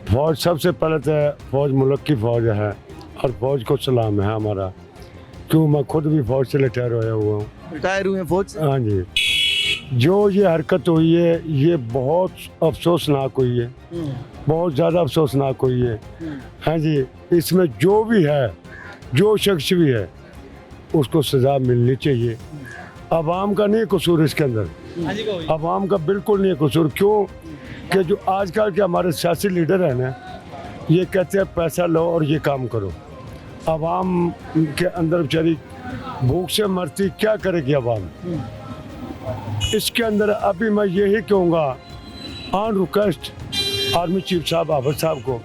फौज सबसे पहले तो फौज मुल्क की फौज है और फौज को सलाम है हमारा, क्यों मैं खुद भी फौज से रिटायर होया हुआ हूँ। रिटायर हुए हैं फौज से? हाँ जी, जो ये हरकत हुई है ये बहुत अफसोसनाक हुई है, बहुत ज़्यादा अफसोसनाक हुई है। हाँ जी, इसमें जो भी है, जो शख्स भी है, उसको सज़ा मिलनी चाहिए। अवाम का नहीं कसूर इसके अंदर, अवाम का बिल्कुल नहीं कसूर। क्यों कि जो आजकल के हमारे सियासी लीडर हैं ना, ये कहते हैं पैसा लो और ये काम करो। अवाम के अंदर बेचारी भूख से मरती, क्या करेगी अवाम? इसके अंदर अभी मैं यही कहूँगा ऑन रिक्वेस्ट आर्मी चीफ साहब आफर साहब को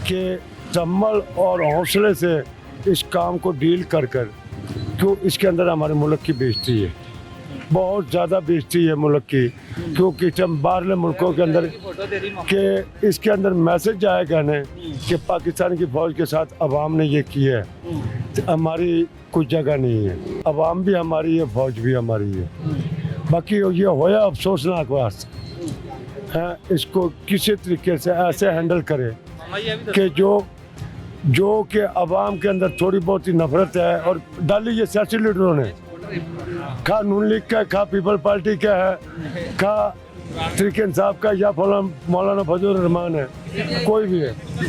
कि तम्मल और हौसले से इस काम को डील कर कर, क्यों इसके अंदर हमारे मुल्क की बेइज्जती है, बहुत ज़्यादा बेइज्जती है मुल्क की। क्योंकि जब बाहरले मुल्कों के अंदर कि इसके अंदर मैसेज आएगा ना कि पाकिस्तान की फ़ौज के साथ अवाम ने ये किया है, तो हमारी कोई जगह नहीं है। अवाम भी हमारी है, फ़ौज भी हमारी है। बाकी ये होया अफसोसनाक वास्ते है, इसको किसी तरीके से ऐसे हैंडल करे कि जो कि अवाम के अंदर थोड़ी बहुत ही नफरत है और डाली ये सियासी लीडरों ने, खा नून लीग का, खा पीपल पार्टी का है, खा तरीके इंसाफ का या मौलाना फजल रहमान है, कोई भी है।